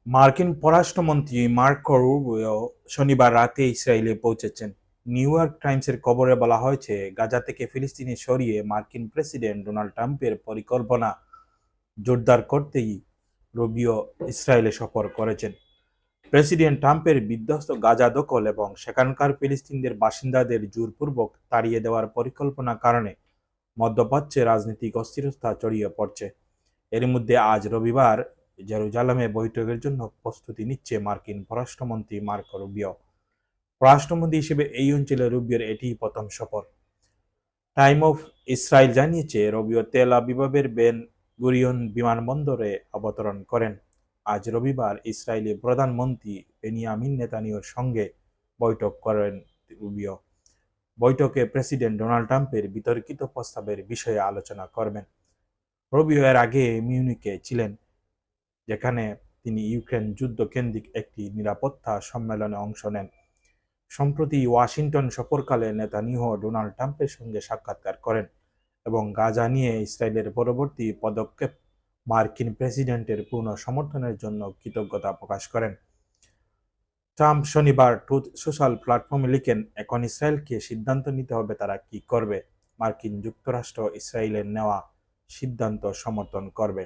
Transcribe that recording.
মার্কিন পররাষ্ট্রমন্ত্রী Marco Rubio শনিবার রাতে ইসরায়েলে পৌঁছেছেন। নিউ ইয়র্ক টাইমসের খবরে বলা হয়েছে, গাজা থেকে ফিলিস্তিনি সরিয়ে মার্কিন প্রেসিডেন্ট ডোনাল্ড ট্রাম্পের পরিকল্পনা জোরদার করতেই রুবিও ইসরায়েলে সফর করেছেন। প্রেসিডেন্ট ট্রাম্পের বিধ্বস্ত গাজা দখল এবং সেখানকার ফিলিস্তিনদের বাসিন্দাদের জোরপূর্বক তাড়িয়ে দেওয়ার পরিকল্পনার কারণে মধ্যপ্রাচ্যে রাজনৈতিক অস্থিরতা ছড়িয়ে পড়ছে। এর মধ্যে আজ রবিবার জেরুজালেমে বৈঠকের জন্য প্রস্তুতি নিচ্ছে মার্কিন পররাষ্ট্রমন্ত্রী মার্কো রুবিও। পররাষ্ট্রমন্ত্রী হিসেবে এই অঞ্চলে রুবিওর এটিই প্রথম সফর। টাইম অফ ইসরায়েল জানিয়েছে, রুবিও তেল আবিবের বেন গুরিয়ন বিমানবন্দরে অবতরণ করেন। আজ রবিবার ইসরায়েলি প্রধানমন্ত্রী বেনিয়ামিন নেতানিয়াহুর সঙ্গে বৈঠক করেন রুবিও। বৈঠকে প্রেসিডেন্ট ডোনাল্ড ট্রাম্পের বিতর্কিত প্রস্তাবের বিষয়ে আলোচনা করবেন। রুবিও এর আগে মিউনিকে ছিলেন, যেখানে তিনি ইউক্রেন যুদ্ধ কেন্দ্রিক একটি নিরাপত্তা সম্মেলনে অংশ নেন। সম্প্রতি ওয়াশিংটন সফরকালে নেতানিয়াহু ডোনাল্ড ট্রাম্পের সঙ্গে সাক্ষাৎকার করেন এবং গাজা নিয়ে ইসরায়েলের পরবর্তী পদক্ষেপ মার্কিন প্রেসিডেন্টের পূর্ণ সমর্থনের জন্য কৃতজ্ঞতা প্রকাশ করেন। ট্রাম্প শনিবার ট্রুথ সোশ্যাল প্ল্যাটফর্মে লিখেন, এখন ইসরায়েলকে সিদ্ধান্ত নিতে হবে তারা কি করবে। মার্কিন যুক্তরাষ্ট্র ইসরায়েলের নেওয়া সিদ্ধান্ত সমর্থন করবে।